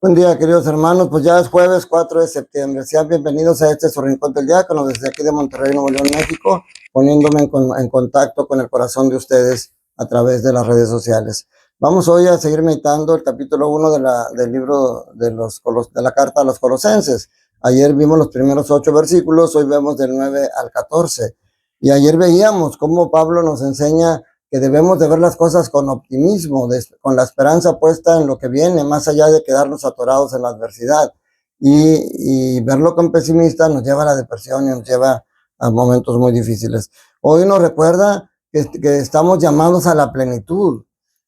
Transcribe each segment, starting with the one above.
Buen día, queridos hermanos. Pues ya es jueves 4 de septiembre. Sean bienvenidos a su Rincón del Diácono desde aquí de Monterrey, Nuevo León, México, poniéndome en contacto con el corazón de ustedes a través de las redes sociales. Vamos hoy a seguir meditando el capítulo 1 del libro de la carta a los Colosenses. Ayer vimos los primeros 8 versículos, hoy vemos del 9 al 14. Y ayer veíamos cómo Pablo nos enseña que debemos de ver las cosas con optimismo, con la esperanza puesta en lo que viene, más allá de quedarnos atorados en la adversidad. Y verlo con pesimista nos lleva a la depresión y nos lleva a momentos muy difíciles. Hoy nos recuerda que estamos llamados a la plenitud.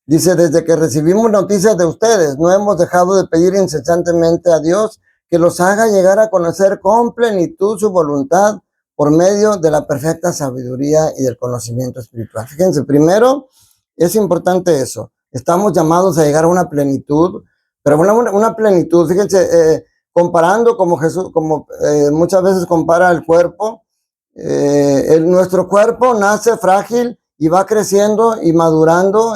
Dice, desde que recibimos noticias de ustedes, no hemos dejado de pedir incesantemente a Dios que los haga llegar a conocer con plenitud su voluntad por medio de la perfecta sabiduría y del conocimiento espiritual. Fíjense, primero, es importante eso. Estamos llamados a llegar a una plenitud, pero una plenitud, fíjense, comparando como Jesús, muchas veces compara el cuerpo, nuestro cuerpo nace frágil y va creciendo y madurando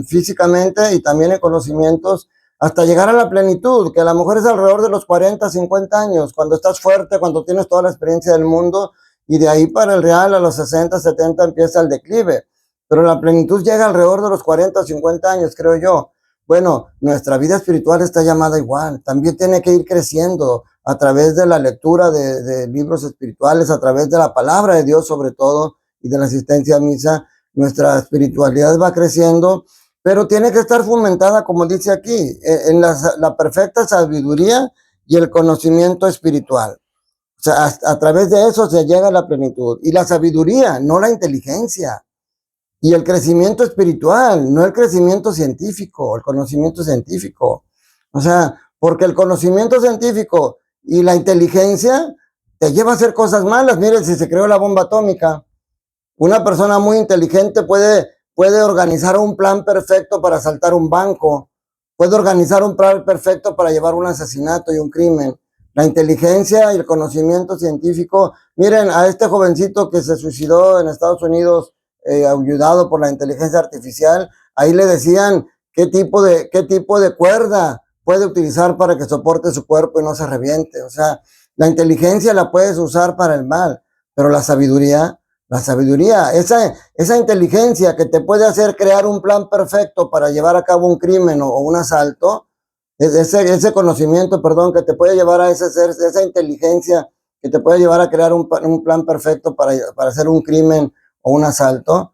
físicamente y también en conocimientos hasta llegar a la plenitud, que a lo mejor es alrededor de los 40, 50 años, cuando estás fuerte, cuando tienes toda la experiencia del mundo, y de ahí para el real a los 60, 70 empieza el declive. Pero la plenitud llega alrededor de los 40, 50 años, creo yo. Bueno, nuestra vida espiritual está llamada igual, también tiene que ir creciendo a través de la lectura de libros espirituales, a través de la palabra de Dios sobre todo, y de la asistencia a misa. Nuestra espiritualidad va creciendo, pero tiene que estar fomentada, como dice aquí, en la perfecta sabiduría y el conocimiento espiritual. O sea, a través de eso se llega a la plenitud. Y la sabiduría, no la inteligencia. Y el crecimiento espiritual, no el crecimiento científico, el conocimiento científico. O sea, porque el conocimiento científico y la inteligencia te lleva a hacer cosas malas. Miren, si se creó la bomba atómica, una persona muy inteligente puede organizar un plan perfecto para asaltar un banco, puede organizar un plan perfecto para llevar un asesinato y un crimen. La inteligencia y el conocimiento científico, miren a este jovencito que se suicidó en Estados Unidos, ayudado por la inteligencia artificial, ahí le decían qué tipo de cuerda puede utilizar para que soporte su cuerpo y no se reviente. O sea, la inteligencia la puedes usar para el mal, pero la sabiduría, esa inteligencia que te puede hacer crear un plan perfecto para llevar a cabo un crimen o un asalto, ese conocimiento, perdón, que te puede llevar a esa inteligencia que te puede llevar a crear un plan perfecto para hacer un crimen o un asalto,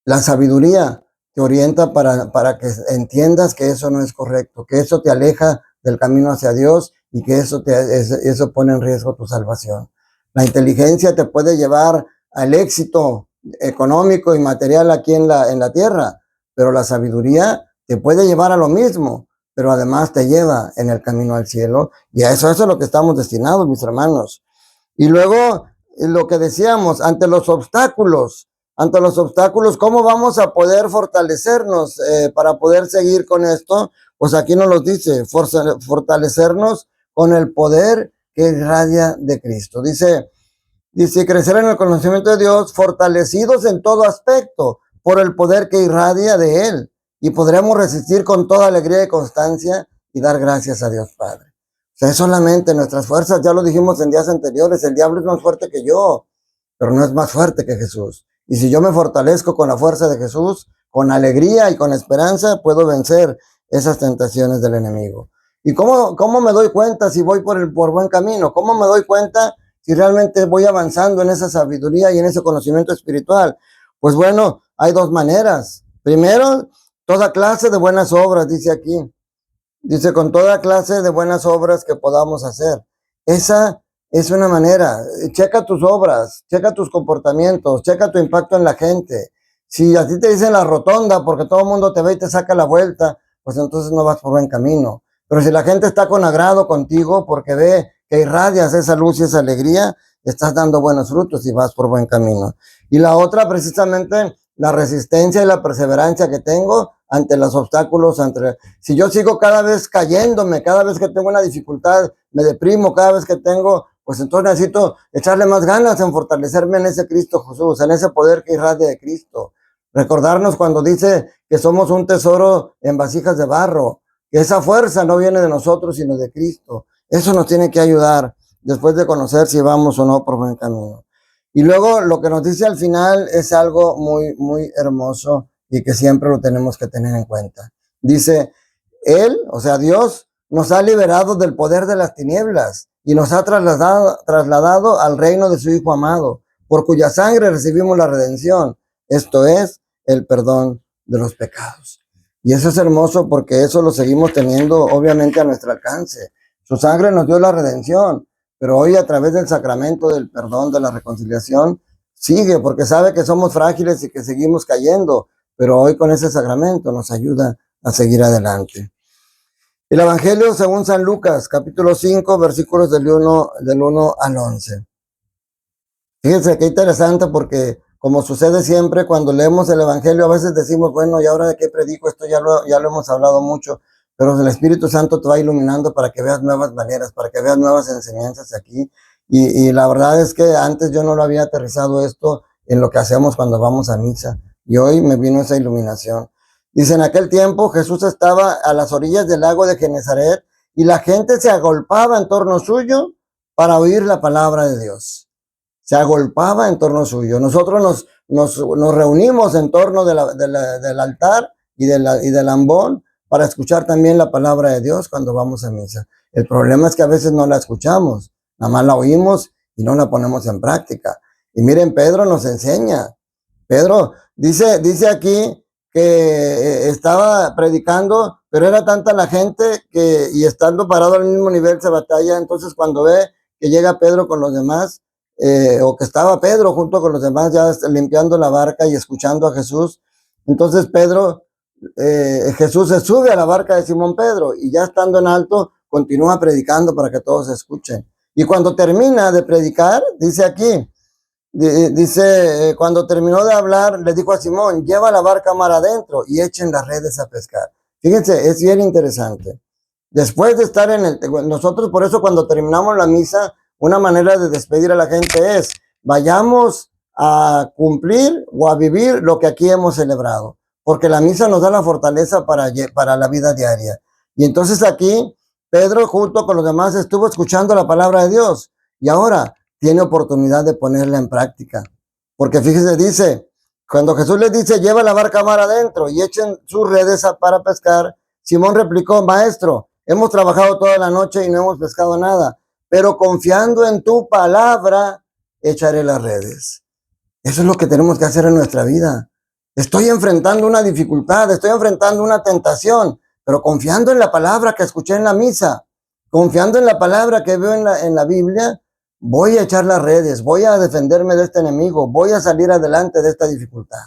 la sabiduría te orienta para que entiendas que eso no es correcto, que eso te aleja del camino hacia Dios y que eso pone en riesgo tu salvación. La inteligencia te puede llevar al éxito económico y material aquí en la tierra, pero la sabiduría te puede llevar a lo mismo, pero además te lleva en el camino al cielo, y a eso es lo que estamos destinados, mis hermanos. Y luego, lo que decíamos, ante los obstáculos, ¿cómo vamos a poder fortalecernos para poder seguir con esto? Pues aquí nos lo dice, fortalecernos con el poder que irradia de Cristo. Dice, crecer en el conocimiento de Dios, fortalecidos en todo aspecto por el poder que irradia de Él, y podremos resistir con toda alegría y constancia y dar gracias a Dios Padre. O sea, es solamente nuestras fuerzas, ya lo dijimos en días anteriores, el diablo es más fuerte que yo, pero no es más fuerte que Jesús. Y si yo me fortalezco con la fuerza de Jesús, con alegría y con esperanza, puedo vencer esas tentaciones del enemigo. ¿Y cómo me doy cuenta si voy por buen camino? ¿Cómo me doy cuenta si realmente voy avanzando en esa sabiduría y en ese conocimiento espiritual? Pues bueno, hay dos maneras. Primero, toda clase de buenas obras, dice aquí. Dice, con toda clase de buenas obras que podamos hacer. Esa es una manera. Checa tus obras, checa tus comportamientos, checa tu impacto en la gente. Si a ti te dicen la rotonda porque todo el mundo te ve y te saca la vuelta, pues entonces no vas por buen camino. Pero si la gente está con agrado contigo porque ve que irradias esa luz y esa alegría, estás dando buenos frutos y vas por buen camino. Y la otra, precisamente, la resistencia y la perseverancia que tengo ante los obstáculos. Si yo sigo cada vez cayéndome, cada vez que tengo una dificultad, me deprimo, cada vez que tengo, pues entonces necesito echarle más ganas en fortalecerme en ese Cristo Jesús, en ese poder que irradia de Cristo. Recordarnos cuando dice que somos un tesoro en vasijas de barro, que esa fuerza no viene de nosotros, sino de Cristo. Eso nos tiene que ayudar después de conocer si vamos o no por buen camino. Y luego lo que nos dice al final es algo muy, muy hermoso y que siempre lo tenemos que tener en cuenta. Dice, Él, o sea, Dios, nos ha liberado del poder de las tinieblas y nos ha trasladado al reino de su Hijo amado, por cuya sangre recibimos la redención, esto es, el perdón de los pecados. Y eso es hermoso porque eso lo seguimos teniendo obviamente a nuestro alcance. Su sangre nos dio la redención, pero hoy a través del sacramento del perdón, de la reconciliación, sigue porque sabe que somos frágiles y que seguimos cayendo, pero hoy con ese sacramento nos ayuda a seguir adelante. El Evangelio según San Lucas, capítulo 5, versículos del 1 al 11. Fíjense qué interesante porque como sucede siempre cuando leemos el Evangelio, a veces decimos, bueno, ¿y ahora de qué predico? Esto ya lo hemos hablado mucho, pero el Espíritu Santo te va iluminando para que veas nuevas maneras, para que veas nuevas enseñanzas aquí. Y la verdad es que antes yo no lo había aterrizado esto en lo que hacemos cuando vamos a misa. Y hoy me vino esa iluminación. Dice, en aquel tiempo Jesús estaba a las orillas del lago de Genezaret y la gente se agolpaba en torno suyo para oír la palabra de Dios. Se agolpaba en torno suyo. Nosotros nos reunimos en torno del altar y del ambón para escuchar también la palabra de Dios cuando vamos a misa. El problema es que a veces no la escuchamos, nada más la oímos y no la ponemos en práctica. Y miren, Pedro nos enseña. Pedro dice aquí que estaba predicando, pero era tanta la gente que, y estando parado al mismo nivel se batalla. Entonces cuando ve que llega Pedro con los demás, o que estaba Pedro junto con los demás ya limpiando la barca y escuchando a Jesús, entonces Jesús se sube a la barca de Simón Pedro y ya estando en alto continúa predicando para que todos escuchen. Y cuando termina de predicar, dice aquí, cuando terminó de hablar, le dijo a Simón, lleva la barca mar adentro y echen las redes a pescar. Fíjense, es bien interesante. Después de estar nosotros por eso cuando terminamos la misa, una manera de despedir a la gente es, vayamos a cumplir o a vivir lo que aquí hemos celebrado, porque la misa nos da la fortaleza para la vida diaria. Y entonces aquí, Pedro junto con los demás estuvo escuchando la palabra de Dios y ahora tiene oportunidad de ponerla en práctica. Porque fíjese, dice, cuando Jesús les dice, lleva la barca mar adentro y echen sus redes para pescar, Simón replicó, maestro, hemos trabajado toda la noche y no hemos pescado nada, pero confiando en tu palabra, echaré las redes. Eso es lo que tenemos que hacer en nuestra vida. Estoy enfrentando una dificultad, estoy enfrentando una tentación, pero confiando en la palabra que escuché en la misa, confiando en la palabra que veo en la Biblia, voy a echar las redes, voy a defenderme de este enemigo, voy a salir adelante de esta dificultad.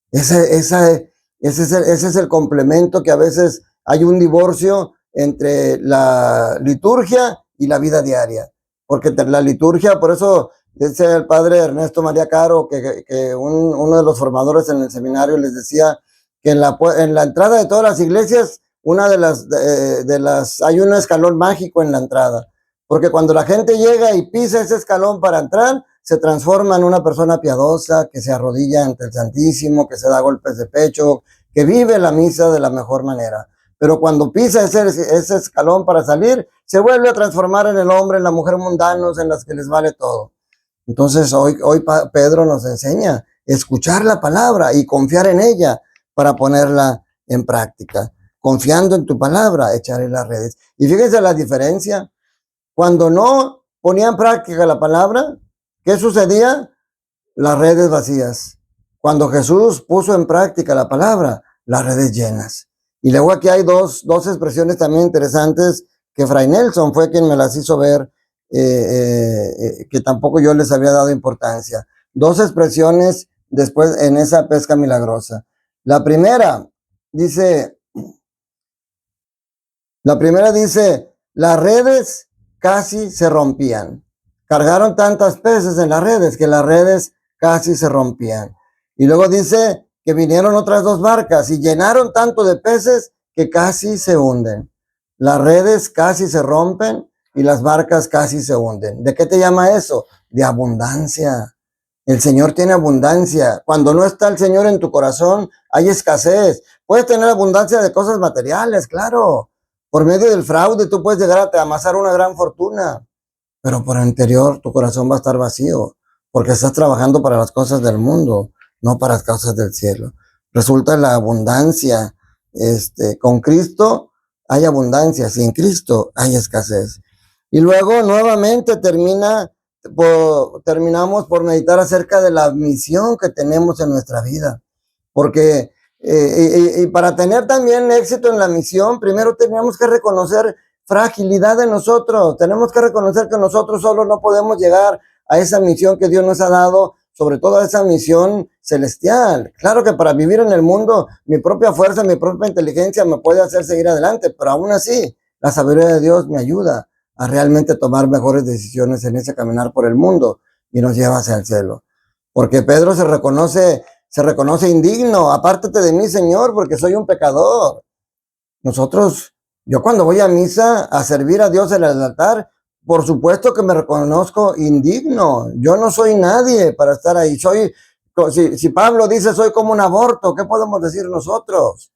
Ese es el complemento que a veces hay un divorcio entre la liturgia y la vida diaria. Porque la liturgia, por eso dice el padre Ernesto María Caro, que uno de los formadores en el seminario les decía que en la entrada de todas las iglesias, hay un escalón mágico en la entrada. Porque cuando la gente llega y pisa ese escalón para entrar, se transforma en una persona piadosa, que se arrodilla ante el Santísimo, que se da golpes de pecho, que vive la misa de la mejor manera. Pero cuando pisa ese escalón para salir, se vuelve a transformar en el hombre, en la mujer mundanos, en las que les vale todo. Entonces hoy Pedro nos enseña a escuchar la palabra y confiar en ella para ponerla en práctica. Confiando en tu palabra, echaré las redes. Y fíjense la diferencia. Cuando no ponía en práctica la palabra, ¿qué sucedía? Las redes vacías. Cuando Jesús puso en práctica la palabra, las redes llenas. Y luego aquí hay dos expresiones también interesantes que Fray Nelson fue quien me las hizo ver, que tampoco yo les había dado importancia. Dos expresiones después en esa pesca milagrosa. La primera dice, las redes casi se rompían. Cargaron tantas peces en las redes que las redes casi se rompían. Y luego dice que vinieron otras dos barcas y llenaron tanto de peces que casi se hunden. Las redes casi se rompen y las barcas casi se hunden. ¿De qué te llama eso? De abundancia. El Señor tiene abundancia. Cuando no está el Señor en tu corazón, hay escasez. Puedes tener abundancia de cosas materiales, claro, Por medio del fraude tú puedes llegar a amasar una gran fortuna, pero por el interior tu corazón va a estar vacío, porque estás trabajando para las cosas del mundo, no para las cosas del cielo. Resulta la abundancia, con Cristo hay abundancia, sin Cristo hay escasez. Y luego nuevamente terminamos por meditar acerca de la misión que tenemos en nuestra vida, porque y para tener también éxito en la misión, primero tenemos que reconocer fragilidad de nosotros. Tenemos que reconocer que nosotros solo no podemos llegar a esa misión que Dios nos ha dado, sobre todo a esa misión celestial. Claro que para vivir en el mundo, mi propia fuerza, mi propia inteligencia me puede hacer seguir adelante, pero aún así, la sabiduría de Dios me ayuda a realmente tomar mejores decisiones en ese caminar por el mundo y nos lleva hacia el cielo. Porque Pedro se reconoce indigno. Apártate de mí, Señor, porque soy un pecador. Yo cuando voy a misa a servir a Dios en el altar, por supuesto que me reconozco indigno. Yo no soy nadie para estar ahí. Si Pablo dice soy como un aborto, ¿qué podemos decir nosotros?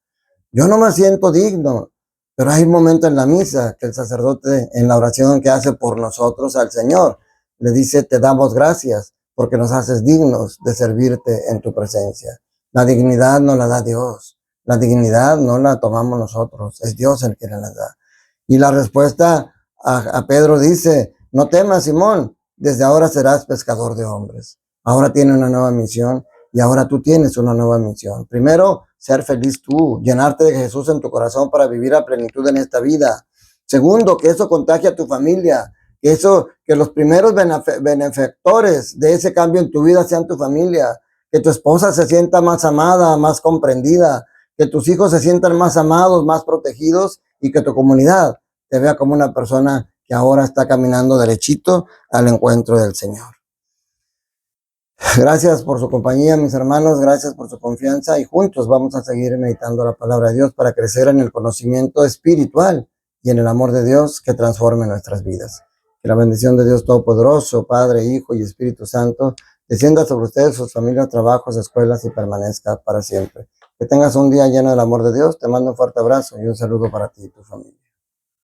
Yo no me siento digno, pero hay un momento en la misa que el sacerdote, en la oración que hace por nosotros al Señor, le dice, te damos gracias porque nos haces dignos de servirte en tu presencia. La dignidad no la da Dios. La dignidad no la tomamos nosotros. Es Dios el que la da. Y la respuesta a Pedro dice, no temas, Simón, desde ahora serás pescador de hombres. Ahora tiene una nueva misión y ahora tú tienes una nueva misión. Primero, ser feliz tú, llenarte de Jesús en tu corazón para vivir a plenitud en esta vida. Segundo, que eso contagie a tu familia, que los primeros benefactores de ese cambio en tu vida sean tu familia, que tu esposa se sienta más amada, más comprendida, que tus hijos se sientan más amados, más protegidos y que tu comunidad te vea como una persona que ahora está caminando derechito al encuentro del Señor. Gracias por su compañía, mis hermanos, gracias por su confianza y juntos vamos a seguir meditando la palabra de Dios para crecer en el conocimiento espiritual y en el amor de Dios que transforme nuestras vidas. Que la bendición de Dios Todopoderoso, Padre, Hijo y Espíritu Santo, descienda sobre ustedes, sus familias, trabajos, escuelas y permanezca para siempre. Que tengas un día lleno del amor de Dios. Te mando un fuerte abrazo y un saludo para ti y tu familia.